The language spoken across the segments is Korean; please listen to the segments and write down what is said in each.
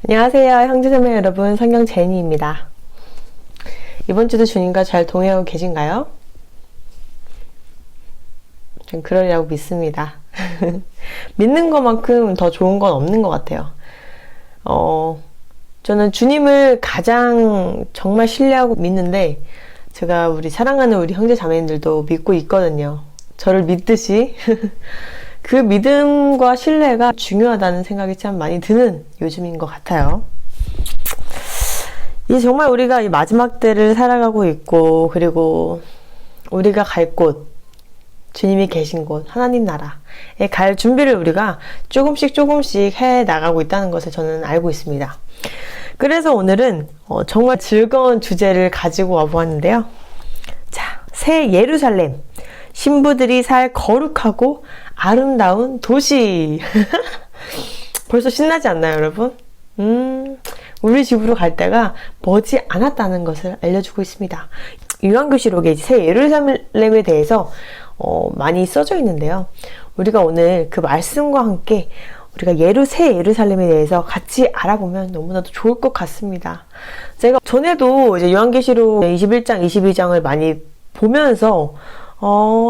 안녕하세요, 형제자매 여러분. 성경 제니입니다. 이번 주도 주님과 잘 동행하고 계신가요? 전 그러려고 믿습니다. 믿는 것만큼 더 좋은 건 없는 것 같아요. 저는 주님을 가장 정말 신뢰하고 믿는데, 제가 우리 사랑하는 우리 형제 자매님들도 믿고 있거든요. 저를 믿듯이. 그 믿음과 신뢰가 중요하다는 생각이 참 많이 드는 요즘인 것 같아요. 이제 정말 우리가 이 마지막 때를 살아가고 있고, 그리고 우리가 갈 곳, 주님이 계신 곳, 하나님 나라에 갈 준비를 우리가 조금씩 해 나가고 있다는 것을 저는 알고 있습니다. 그래서 오늘은 정말 즐거운 주제를 가지고 와보았는데요. 자, 새 예루살렘, 신부들이 살 거룩하고 아름다운 도시. 벌써 신나지 않나요, 여러분? 우리 집으로 갈 때가 머지 않았다는 것을 알려주고 있습니다. 요한계시록에 새 예루살렘에 대해서 많이 써져 있는데요. 우리가 오늘 그 말씀과 함께 우리가 새 예루살렘에 대해서 같이 알아보면 너무나도 좋을 것 같습니다. 제가 전에도 이제 요한계시록 21장, 22장을 많이 보면서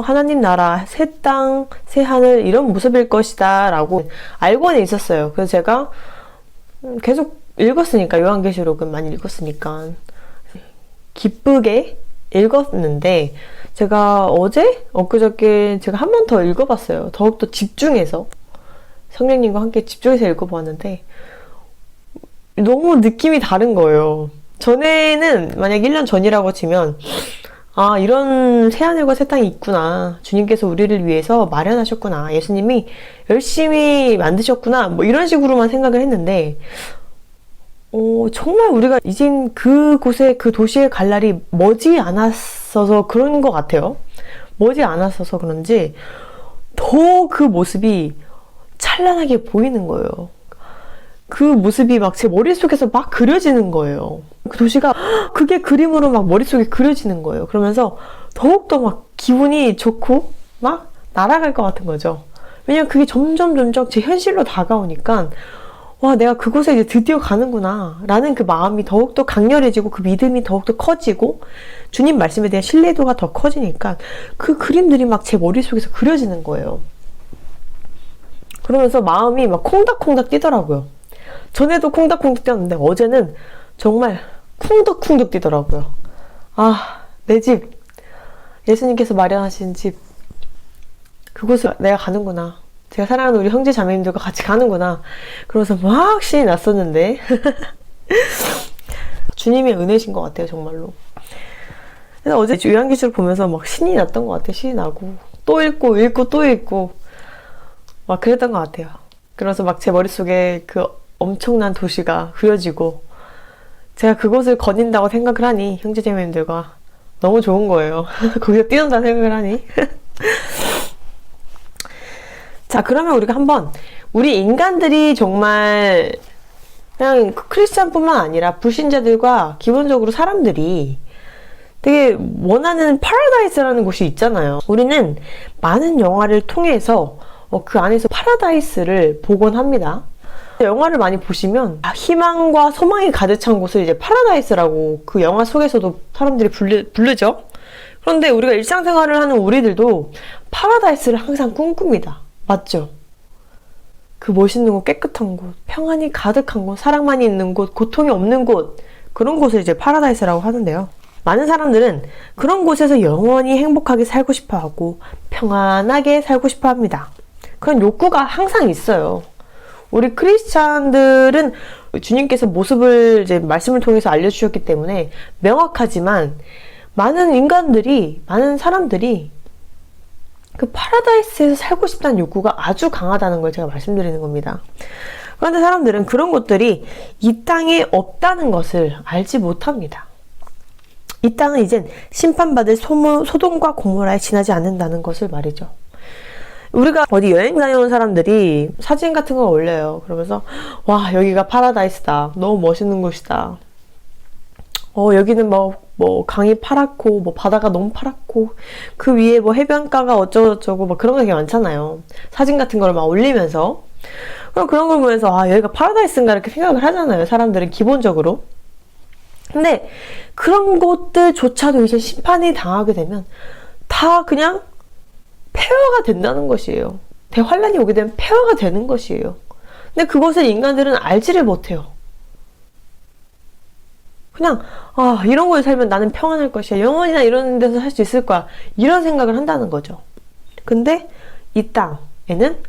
하나님 나라, 새 땅, 새 하늘 이런 모습일 것이다 라고 알고는 있었어요. 그래서 제가 계속 읽었으니까, 요한계시록은 많이 읽었으니까 기쁘게 읽었는데, 제가 엊그저께 제가 한 번 더 읽어봤어요. 더욱더 집중해서 성령님과 함께 집중해서 읽어보았는데 너무 느낌이 다른 거예요. 전에는 만약 1년 전이라고 치면 이런 새하늘과 새 땅이 있구나, 주님께서 우리를 위해서 마련하셨구나, 예수님이 열심히 만드셨구나, 뭐 이런 식으로만 생각을 했는데 정말 우리가 이젠 그곳에, 그 도시에 갈 날이 머지 않았어서 그런 것 같아요. 머지 않았어서 그런지 더 그 모습이 찬란하게 보이는 거예요. 그 모습이 막 제 머릿속에서 막 그려지는 거예요. 그 도시가 그게 그림으로 막 머릿속에 그려지는 거예요. 그러면서 더욱더 막 기분이 좋고 막 날아갈 것 같은 거죠. 왜냐면 그게 점점 제 현실로 다가오니까, 와, 내가 그곳에 이제 드디어 가는구나 라는 그 마음이 더욱더 강렬해지고, 그 믿음이 더욱더 커지고, 주님 말씀에 대한 신뢰도가 더 커지니까 그 그림들이 막 제 머릿속에서 그려지는 거예요. 그러면서 마음이 막 콩닥콩닥 뛰더라고요. 전에도 콩닥콩닥 뛰었는데 어제는 정말 쿵덕쿵덕 뛰더라고요. 내 집, 예수님께서 마련하신 집, 그곳을 내가 가는구나, 제가 사랑하는 우리 형제 자매님들과 같이 가는구나, 그러면서 막 신이 났었는데 주님의 은혜신 것 같아요, 정말로. 그래서 어제 요한계시록 보면서 막 신이 났던 것 같아요. 신이 나고 또 읽고 또 읽고 막 그랬던 것 같아요. 그래서 막 제 머릿속에 그 엄청난 도시가 그려지고, 제가 그곳을 거닌다고 생각을 하니 형제자매님들과 너무 좋은 거예요. 거기서 뛰어온다 생각을 하니. 자, 그러면 우리가 한번, 우리 인간들이 정말 그냥 크리스찬뿐만 아니라 불신자들과 기본적으로 사람들이 되게 원하는 파라다이스라는 곳이 있잖아요. 우리는 많은 영화를 통해서 그 안에서 파라다이스를 보곤 합니다. 영화를 많이 보시면 희망과 소망이 가득 찬 곳을 이제 파라다이스라고 그 영화 속에서도 사람들이 부르죠. 그런데 우리가 일상생활을 하는 우리들도 파라다이스를 항상 꿈꿉니다. 맞죠? 그 멋있는 곳, 깨끗한 곳, 평안이 가득한 곳, 사랑만이 있는 곳, 고통이 없는 곳, 그런 곳을 이제 파라다이스라고 하는데요. 많은 사람들은 그런 곳에서 영원히 행복하게 살고 싶어 하고 평안하게 살고 싶어 합니다. 그런 욕구가 항상 있어요. 우리 크리스찬들은 주님께서 모습을 이제 말씀을 통해서 알려주셨기 때문에 명확하지만, 많은 사람들이 그 파라다이스에서 살고 싶다는 욕구가 아주 강하다는 걸 제가 말씀드리는 겁니다. 그런데 사람들은 그런 것들이 이 땅에 없다는 것을 알지 못합니다. 이 땅은 이젠 심판받을 소돔과 고모라에 지나지 않는다는 것을 말이죠. 우리가 어디 여행 다녀온 사람들이 사진 같은 걸 올려요. 그러면서 와, 여기가 파라다이스다, 너무 멋있는 곳이다, 여기는 뭐 강이 파랗고 뭐 바다가 너무 파랗고 그 위에 뭐 해변가가 어쩌고저쩌고 막 그런 게 되게 많잖아요. 사진 같은 걸 막 올리면서. 그럼 그런 걸 보면서 아, 여기가 파라다이스인가 이렇게 생각을 하잖아요. 사람들은 기본적으로. 근데 그런 것들조차도 이제 심판이 당하게 되면 다 그냥 폐허가 된다는 것이에요. 대환란이 오게 되면 폐허가 되는 것이에요. 근데 그것을 인간들은 알지를 못해요. 그냥 아, 이런 거에 살면 나는 평안할 것이야. 영원히나 이런 데서 살 수 있을 거야. 이런 생각을 한다는 거죠. 근데 이 땅에는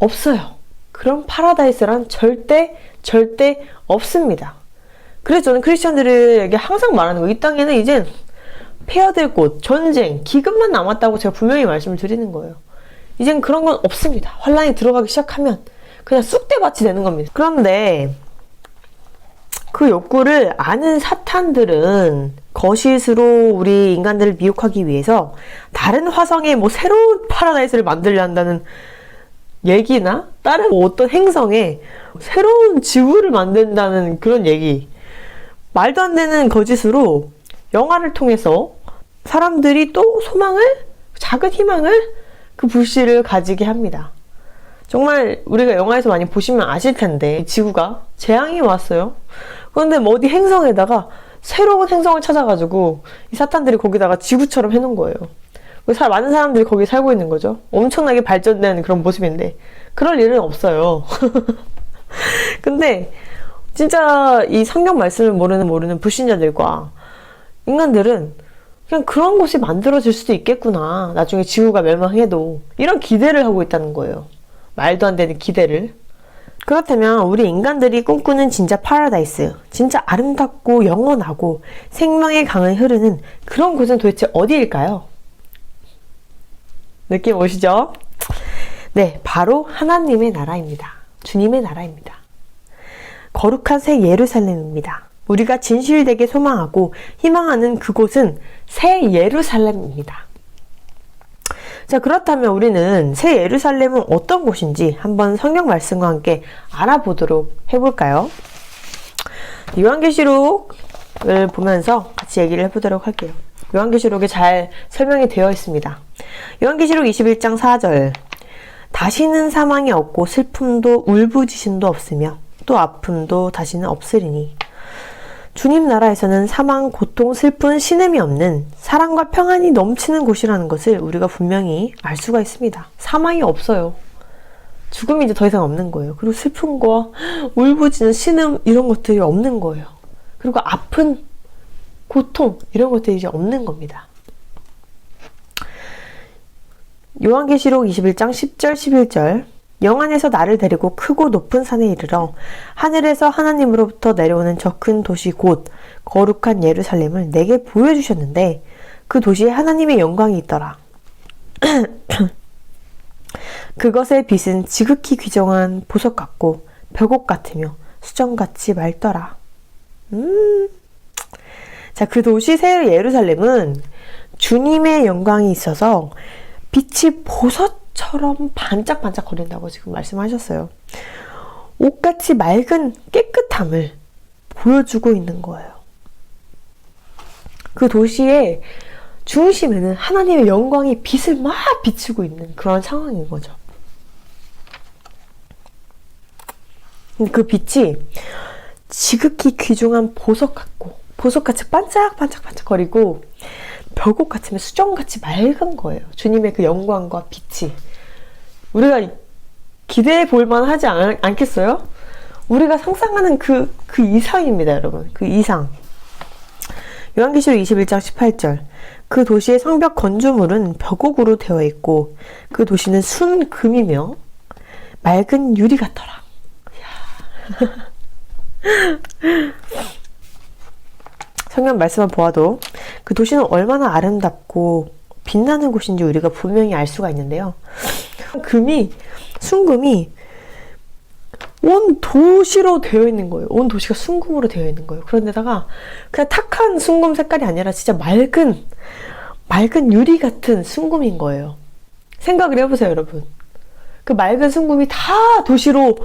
없어요. 그런 파라다이스란 절대 없습니다. 그래서 저는 크리스천들에게 항상 말하는 거, 이 땅에는 이젠 폐허될 곳, 전쟁, 기근만 남았다고 제가 분명히 말씀을 드리는 거예요. 이젠 그런 건 없습니다. 환란이 들어가기 시작하면 그냥 쑥대밭이 되는 겁니다. 그런데 그 욕구를 아는 사탄들은 거짓으로 우리 인간들을 미혹하기 위해서 다른 화성에 뭐 새로운 파라다이스를 만들려 한다는 얘기나 다른 어떤 행성에 새로운 지구를 만든다는 그런 얘기, 말도 안 되는 거짓으로 영화를 통해서 사람들이 또 소망을, 작은 희망을 그 불씨를 가지게 합니다. 정말 우리가 영화에서 많이 보시면 아실 텐데 지구가 재앙이 왔어요. 그런데 뭐 어디 행성에다가 새로운 행성을 찾아가지고 이 사탄들이 거기다가 지구처럼 해놓은 거예요. 많은 사람들이 거기 살고 있는 거죠. 엄청나게 발전된 그런 모습인데 그럴 일은 없어요. 근데 진짜 이 성경 말씀을 모르는 불신자들과 인간들은 그냥 그런 곳이 만들어질 수도 있겠구나. 나중에 지구가 멸망해도 이런 기대를 하고 있다는 거예요. 말도 안 되는 기대를. 그렇다면 우리 인간들이 꿈꾸는 진짜 파라다이스, 진짜 아름답고 영원하고 생명의 강을 흐르는 그런 곳은 도대체 어디일까요? 느낌 오시죠? 네, 바로 하나님의 나라입니다. 주님의 나라입니다. 거룩한 새 예루살렘입니다. 우리가 진실되게 소망하고 희망하는 그곳은 새 예루살렘입니다. 자, 그렇다면 우리는 새 예루살렘은 어떤 곳인지 한번 성경 말씀과 함께 알아보도록 해볼까요? 요한계시록을 보면서 같이 얘기를 해보도록 할게요. 요한계시록에 잘 설명이 되어 있습니다. 요한계시록 21장 4절, 다시는 사망이 없고 슬픔도 울부짖음도 없으며 또 아픔도 다시는 없으리니 주님 나라에서는 사망, 고통, 슬픈, 신음이 없는 사랑과 평안이 넘치는 곳이라는 것을 우리가 분명히 알 수가 있습니다. 사망이 없어요. 죽음이 이제 더 이상 없는 거예요. 그리고 슬픔과 울부짖는 신음 이런 것들이 없는 거예요. 그리고 아픈 고통 이런 것들이 이제 없는 겁니다. 요한계시록 21장 10절 11절, 영 안에서 나를 데리고 크고 높은 산에 이르러 하늘에서 하나님으로부터 내려오는 저 큰 도시 곧 거룩한 예루살렘을 내게 보여주셨는데 그 도시에 하나님의 영광이 있더라. 그것의 빛은 지극히 귀정한 보석 같고 벽옥 같으며 수정같이 맑더라. 자, 그 도시 새 예루살렘은 주님의 영광이 있어서 빛이 보석처럼 반짝반짝 거린다고 지금 말씀하셨어요. 옷같이 맑은 깨끗함을 보여주고 있는 거예요. 그 도시의 중심에는 하나님의 영광이 빛을 막 비추고 있는 그런 상황인 거죠. 그 빛이 지극히 귀중한 보석 같고 보석같이 반짝반짝거리고 벽옥 같으면 수정같이 맑은 거예요. 주님의 그 영광과 빛이. 우리가 기대해 볼 만하지 않겠어요? 우리가 상상하는 그 이상입니다, 여러분. 그 이상. 요한계시록 21장 18절. 그 도시의 성벽 건조물은 벽옥으로 되어 있고 그 도시는 순금이며 맑은 유리 같더라. 성경 말씀을 보아도 그 도시는 얼마나 아름답고 빛나는 곳인지 우리가 분명히 알 수가 있는데요. 순금이 온 도시로 되어 있는 거예요. 온 도시가 순금으로 되어 있는 거예요. 그런데다가 그냥 탁한 순금 색깔이 아니라 진짜 맑은 유리 같은 순금인 거예요. 생각을 해보세요, 여러분. 그 맑은 순금이 다 도시로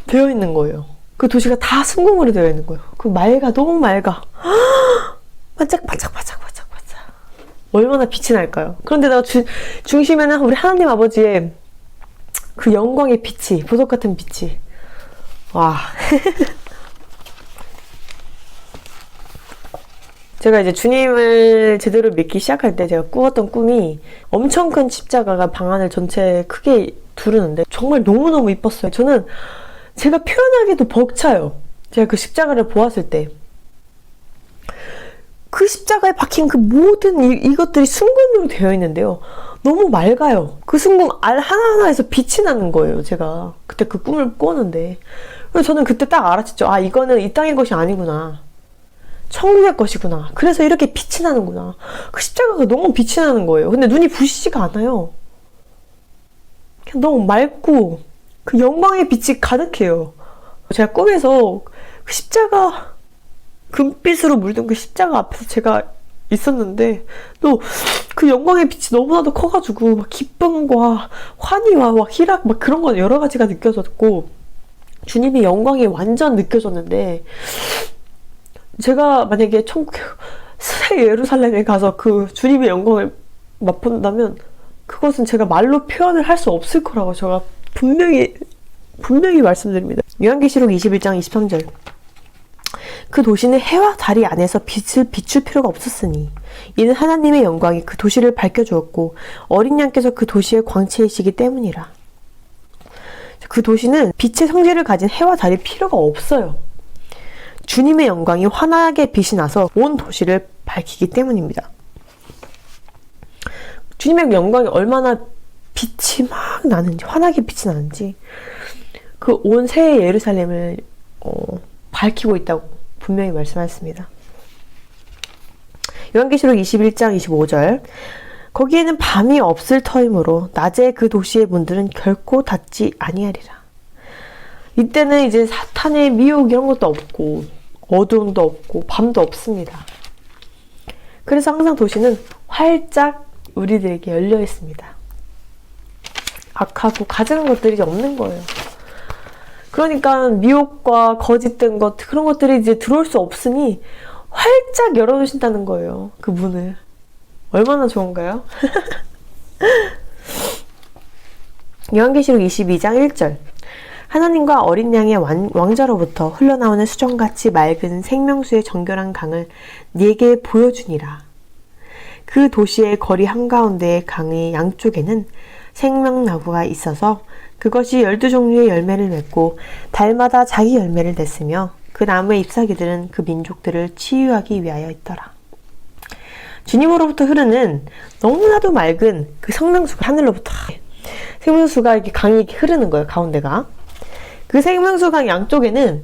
되어 있는 거예요. 그 도시가 다 순금으로 되어 있는 거예요. 너무 맑아. 반짝반짝. 얼마나 빛이 날까요? 그런데다가 중심에는 우리 하나님 아버지의 그 영광의 빛이, 보석 같은 빛이. 와. 제가 이제 주님을 제대로 믿기 시작할 때 제가 꾸었던 꿈이 엄청 큰 십자가가 방 안을 전체 크게 두르는데 정말 너무너무 이뻤어요. 저는 제가 표현하기도 벅차요. 제가 그 십자가를 보았을 때. 그 십자가에 박힌 그 모든 이것들이 순금으로 되어 있는데요. 너무 맑아요. 그 순금 알 하나하나에서 빛이 나는 거예요. 제가 그때 그 꿈을 꾸었는데. 그래서 저는 그때 딱 알았죠. 아, 이거는 이 땅의 것이 아니구나. 천국의 것이구나. 그래서 이렇게 빛이 나는구나. 그 십자가가 너무 빛이 나는 거예요. 근데 눈이 부시지가 않아요. 그냥 너무 맑고 그 영광의 빛이 가득해요. 제가 꿈에서 그 십자가, 금빛으로 물든 그 십자가 앞에서 제가 있었는데 또 그 영광의 빛이 너무나도 커가지고 막 기쁨과 환희와 막 희락 막 그런 거 여러 가지가 느껴졌고 주님의 영광이 완전 느껴졌는데 제가 만약에 천국 새 예루살렘에 가서 그 주님의 영광을 맛본다면 그것은 제가 말로 표현을 할 수 없을 거라고 제가 분명히 말씀드립니다. 요한계시록 21장 23절. 그 도시는 해와 달이 안에서 빛을 비출 필요가 없었으니 이는 하나님의 영광이 그 도시를 밝혀주었고 어린 양께서 그 도시의 광채이시기 때문이라. 그 도시는 빛의 성질을 가진 해와 달이 필요가 없어요. 주님의 영광이 환하게 빛이 나서 온 도시를 밝히기 때문입니다. 주님의 영광이 얼마나 빛이 막 나는지, 환하게 빛이 나는지 그 온 새 예루살렘을 밝히고 있다고 분명히 말씀하셨습니다. 요한계시록 21장 25절. 거기에는 밤이 없을 터이므로 낮에 그 도시의 문들은 결코 닫지 아니하리라. 이때는 이제 사탄의 미혹 이런 것도 없고 어두움도 없고 밤도 없습니다. 그래서 항상 도시는 활짝 우리들에게 열려 있습니다. 악하고 가증한 것들이 없는 거예요. 그러니까 미혹과 거짓된 것 그런 것들이 이제 들어올 수 없으니 활짝 열어놓으신다는 거예요. 그 문을. 얼마나 좋은가요? 요한계시록 22장 1절. 하나님과 어린 양의 왕자로부터 흘러나오는 수정같이 맑은 생명수의 정결한 강을 네게 보여주니라. 그 도시의 거리 한가운데의 강의 양쪽에는 생명나무가 있어서 그것이 12종류의 열매를 맺고 달마다 자기 열매를 냈으며 그 나무의 잎사귀들은 그 민족들을 치유하기 위하여 있더라. 주님으로부터 흐르는 너무나도 맑은 그 생명수가 하늘로부터 생명수가 이렇게 강이 이렇게 흐르는 거예요. 가운데가. 그 생명수 강 양쪽에는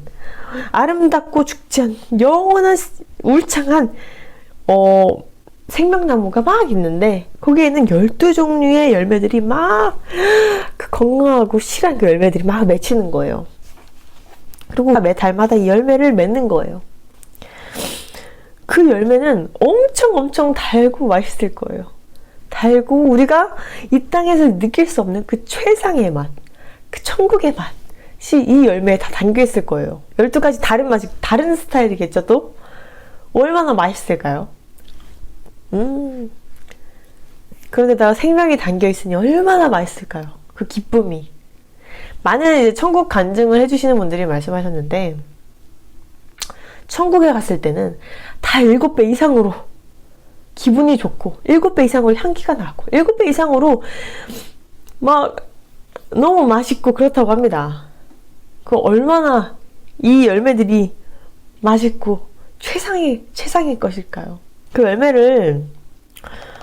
아름답고 죽지 않은 영원한 울창한 생명나무가 막 있는데 거기에는 12종류의 열매들이 막 그 건강하고 실한 그 열매들이 막 맺히는 거예요. 그리고 매 달마다 이 열매를 맺는 거예요. 그 열매는 엄청 달고 맛있을 거예요. 달고 우리가 이 땅에서 느낄 수 없는 그 최상의 맛, 그 천국의 맛이 이 열매에 다 담겨 있을 거예요. 12가지 다른 맛이, 다른 스타일이겠죠, 또? 얼마나 맛있을까요? 그런데다가 생명이 담겨 있으니 얼마나 맛있을까요? 그 기쁨이. 많은 이제 천국 간증을 해주시는 분들이 말씀하셨는데, 천국에 갔을 때는 다 7배 이상으로 기분이 좋고, 7배 이상으로 향기가 나고, 7배 이상으로 막 너무 맛있고 그렇다고 합니다. 그 얼마나 이 열매들이 맛있고 최상의 것일까요? 그 열매를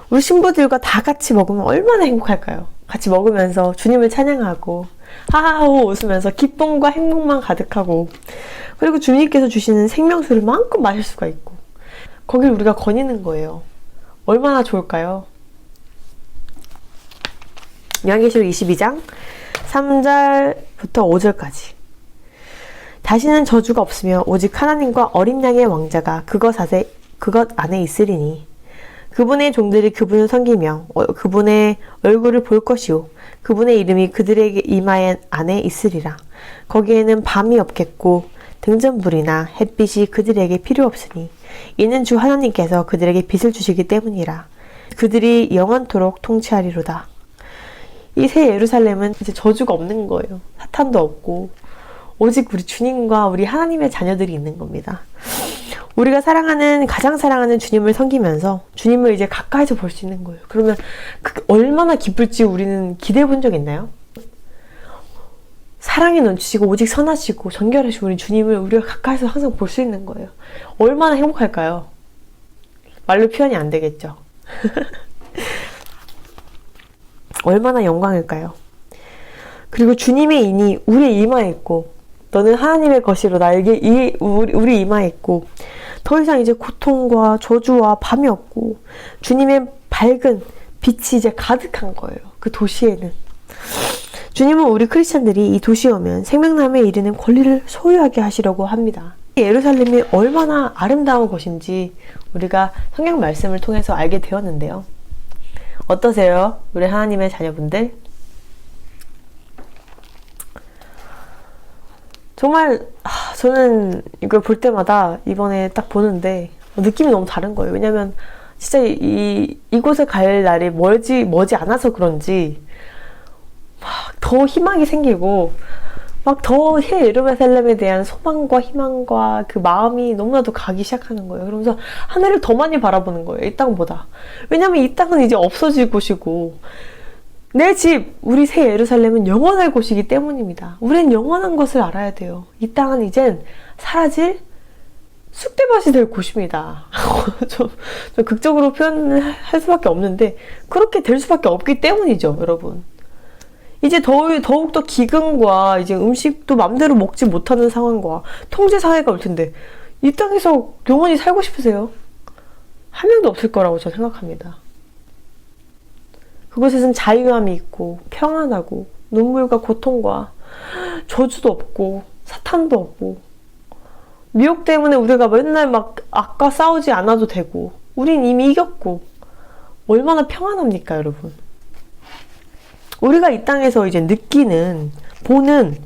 우리 신부들과 다 같이 먹으면 얼마나 행복할까요? 같이 먹으면서 주님을 찬양하고 하하호 웃으면서 기쁨과 행복만 가득하고 그리고 주님께서 주시는 생명수를 마음껏 마실 수가 있고 거길 우리가 거니는 거예요. 얼마나 좋을까요? 요한계시록 22장 3절부터 5절까지. 다시는 저주가 없으며 오직 하나님과 어린 양의 왕자가 그것 안에 있으리니 그분의 종들이 그분을 섬기며 그분의 얼굴을 볼 것이요 그분의 이름이 그들에게 이마 안에 있으리라. 거기에는 밤이 없겠고 등잔불이나 햇빛이 그들에게 필요 없으니 이는 주 하나님께서 그들에게 빛을 주시기 때문이라. 그들이 영원토록 통치하리로다. 이 새 예루살렘은 이제 저주가 없는 거예요. 사탄도 없고 오직 우리 주님과 우리 하나님의 자녀들이 있는 겁니다. 우리가 가장 사랑하는 주님을 섬기면서 주님을 이제 가까이서 볼 수 있는 거예요. 그러면 얼마나 기쁠지 우리는 기대해 본 적 있나요? 사랑이 넘치시고 오직 선하시고 정결하시고 우리 주님을 우리가 가까이서 항상 볼 수 있는 거예요. 얼마나 행복할까요? 말로 표현이 안 되겠죠. 얼마나 영광일까요? 그리고 주님의 인이 우리의 이마에 있고 너는 하나님의 것이로 나에게 우리 이마에 있고 더 이상 이제 고통과 저주와 밤이 없고 주님의 밝은 빛이 이제 가득한 거예요. 그 도시에는. 주님은 우리 크리스찬들이 이 도시에 오면 생명나무에 이르는 권리를 소유하게 하시려고 합니다. 예루살렘이 얼마나 아름다운 곳인지 우리가 성경 말씀을 통해서 알게 되었는데요. 어떠세요? 우리 하나님의 자녀분들? 정말 저는 이걸 볼 때마다 이번에 딱 보는데 느낌이 너무 다른 거예요. 왜냐면 진짜 이곳에 갈 날이 머지 않아서 그런지 막 더 희망이 생기고 막 더 새 예루살렘에 대한 소망과 희망과 그 마음이 너무나도 가기 시작하는 거예요. 그러면서 하늘을 더 많이 바라보는 거예요. 이 땅보다. 왜냐면 이 땅은 이제 없어질 곳이고 내 집, 우리 새 예루살렘은 영원할 곳이기 때문입니다. 우린 영원한 것을 알아야 돼요. 이 땅은 이젠 사라질 쑥대밭이 될 곳입니다. 좀 극적으로 표현을 할 수밖에 없는데 그렇게 될 수밖에 없기 때문이죠, 여러분. 이제 더욱더 기근과 이제 음식도 맘대로 먹지 못하는 상황과 통제 사회가 올 텐데 이 땅에서 영원히 살고 싶으세요? 한 명도 없을 거라고 저는 생각합니다. 그곳에선 자유함이 있고 평안하고 눈물과 고통과 저주도 없고 사탄도 없고 미혹 때문에 우리가 맨날 막 악과 싸우지 않아도 되고 우린 이미 이겼고 얼마나 평안합니까, 여러분? 우리가 이 땅에서 이제 보는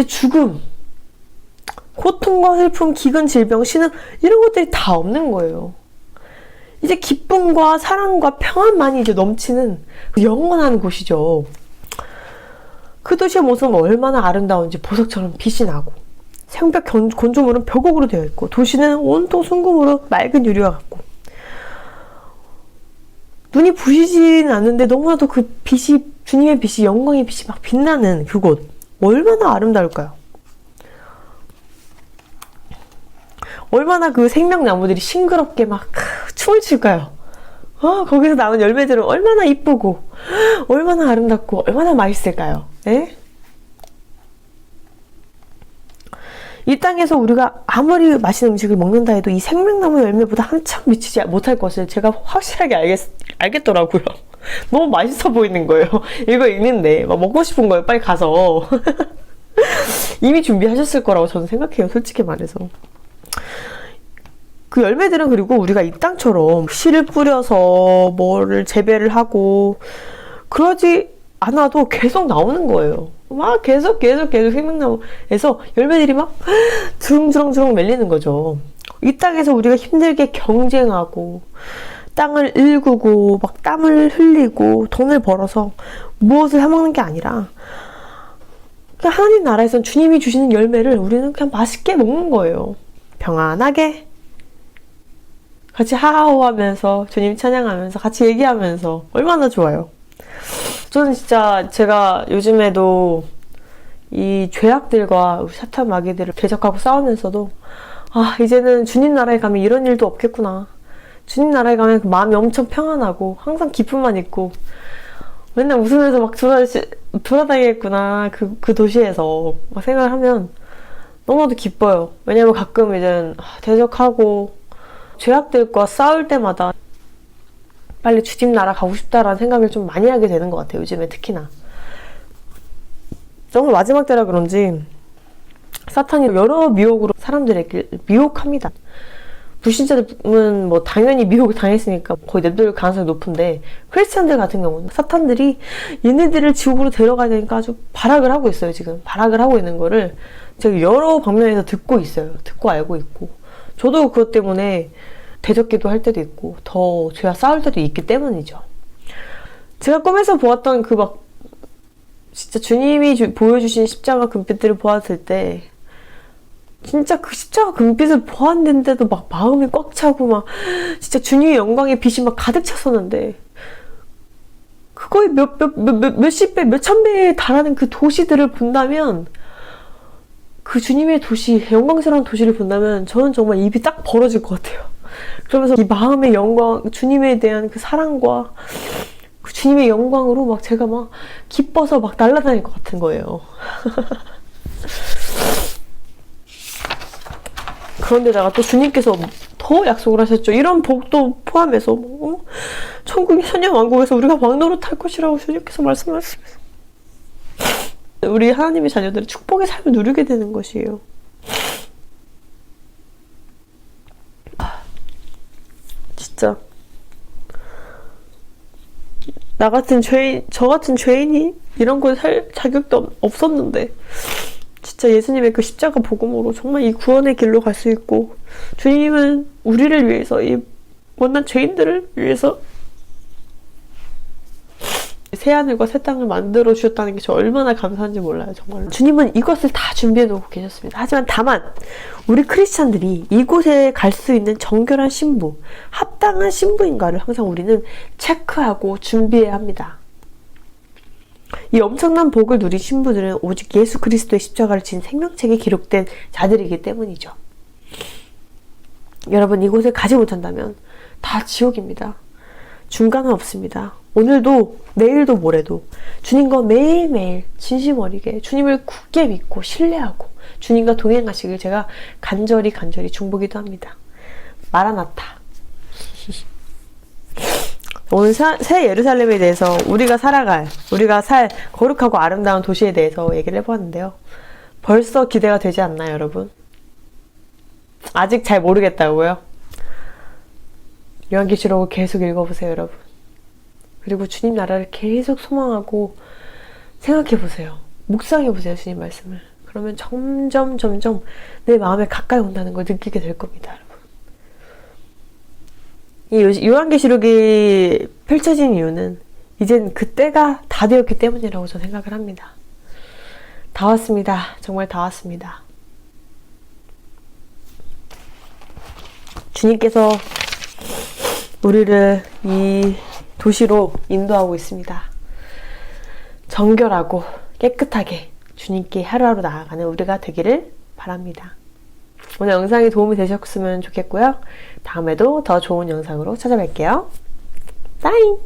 죽음, 고통과 슬픔, 기근, 질병, 신음 이런 것들이 다 없는 거예요. 이제 기쁨과 사랑과 평안만이 이제 넘치는 영원한 곳이죠. 그 도시의 모습은 얼마나 아름다운지 보석처럼 빛이 나고 새벽 건조물은 벽옥으로 되어 있고 도시는 온통 순금으로 맑은 유리와 같고 눈이 부시진 않는데 너무나도 그 빛이 주님의 빛이 영광의 빛이 막 빛나는 그곳 얼마나 아름다울까요? 얼마나 그 생명나무들이 싱그럽게 막 춤을 출까요? 거기서 나온 열매들은 얼마나 이쁘고 얼마나 아름답고 얼마나 맛있을까요? 에? 이 땅에서 우리가 아무리 맛있는 음식을 먹는다 해도 이 생명나무 열매보다 한참 미치지 못할 것을 제가 확실하게 알겠더라고요. 너무 맛있어 보이는 거예요. 이거 읽는데 막 먹고 싶은 거예요. 빨리 가서. 이미 준비하셨을 거라고 저는 생각해요. 솔직히 말해서. 그 열매들은 그리고 우리가 이 땅처럼 씨를 뿌려서 뭐를 재배를 하고 그러지 않아도 계속 나오는 거예요. 막 계속 생명나무에서 열매들이 막 주렁주렁 밀리는 거죠. 이 땅에서 우리가 힘들게 경쟁하고 땅을 일구고 막 땀을 흘리고 돈을 벌어서 무엇을 해먹는 게 아니라 그냥 하나님 나라에선 주님이 주시는 열매를 우리는 그냥 맛있게 먹는 거예요. 평안하게 같이 하하호하면서 주님 찬양하면서 같이 얘기하면서 얼마나 좋아요. 저는 진짜 제가 요즘에도 이 죄악들과 우리 사탄 마귀들을 대적하고 싸우면서도 이제는 주님 나라에 가면 이런 일도 없겠구나. 주님 나라에 가면 그 마음이 엄청 평안하고 항상 기쁨만 있고 맨날 웃으면서 막 돌아다니겠구나. 그 도시에서 막 생각을 하면 너무나도 기뻐요. 왜냐면 가끔 이제 대적하고 죄악들과 싸울 때마다 빨리 주님 나라 가고 싶다라는 생각을 좀 많이 하게 되는 것 같아요. 요즘에 특히나. 정말 마지막 때라 그런지 사탄이 여러 미혹으로 사람들에게 미혹합니다. 불신자들은 뭐 당연히 미혹을 당했으니까 거의 내돌 가능성이 높은데 크리스찬들 같은 경우는 사탄들이 얘네들을 지옥으로 데려가야 되니까 아주 발악을 하고 있어요. 지금 발악을 하고 있는 거를 제가 여러 방면에서 듣고 있어요. 듣고 알고 있고 저도 그것 때문에 대적기도 할 때도 있고 더 죄와 싸울 때도 있기 때문이죠. 제가 꿈에서 보았던 그 막 진짜 주님이 보여주신 십자가 금빛들을 보았을 때 진짜 그 십자가 금빛을 보았는데도 막 마음이 꽉 차고 막 진짜 주님의 영광의 빛이 막 가득 찼었는데 그거의 몇십 배, 몇천 배에 달하는 그 도시들을 본다면 그 주님의 도시, 영광스러운 도시를 본다면 저는 정말 입이 딱 벌어질 것 같아요. 그러면서 이 마음의 영광, 주님에 대한 그 사랑과 그 주님의 영광으로 막 제가 막 기뻐서 막 날아다닐 것 같은 거예요. 그런데다가 또 주님께서 더 약속을 하셨죠. 이런 복도 포함해서 천국의 천년왕국에서 우리가 왕노릇할 것이라고 주님께서 말씀하시면서 우리 하나님의 자녀들은 축복의 삶을 누리게 되는 것이에요. 진짜 저 같은 죄인이 이런 곳에 살 자격도 없었는데 진짜 예수님의 그 십자가 복음으로 정말 이 구원의 길로 갈 수 있고 주님은 우리를 위해서 이 못난 죄인들을 위해서 새하늘과 새 땅을 만들어 주셨다는 게 저 얼마나 감사한지 몰라요. 정말로 주님은 이것을 다 준비해 놓고 계셨습니다. 하지만 다만 우리 크리스찬들이 이곳에 갈 수 있는 정결한 신부, 합당한 신부인가를 항상 우리는 체크하고 준비해야 합니다. 이 엄청난 복을 누린 신부들은 오직 예수 그리스도의 십자가를 진 생명책에 기록된 자들이기 때문이죠. 여러분, 이곳에 가지 못한다면 다 지옥입니다. 중간은 없습니다. 오늘도 내일도 모레도 주님과 매일매일 진심 어리게 주님을 굳게 믿고 신뢰하고 주님과 동행하시길 제가 간절히 중보기도 합니다. 마라나타. 오늘 새 예루살렘에 대해서 우리가 살 거룩하고 아름다운 도시에 대해서 얘기를 해보았는데요. 벌써 기대가 되지 않나요, 여러분? 아직 잘 모르겠다고요? 요한계시록을 계속 읽어보세요, 여러분. 그리고 주님 나라를 계속 소망하고 생각해보세요. 묵상해보세요, 주님 말씀을. 그러면 점점 내 마음에 가까이 온다는 걸 느끼게 될 겁니다, 여러분. 이 요한계시록이 펼쳐진 이유는 이젠 그때가 다 되었기 때문이라고 저는 생각을 합니다. 다 왔습니다. 정말 다 왔습니다. 주님께서 우리를 이 도시로 인도하고 있습니다. 정결하고 깨끗하게 주님께 하루하루 나아가는 우리가 되기를 바랍니다. 오늘 영상이 도움이 되셨으면 좋겠고요. 다음에도 더 좋은 영상으로 찾아뵐게요. 빠이!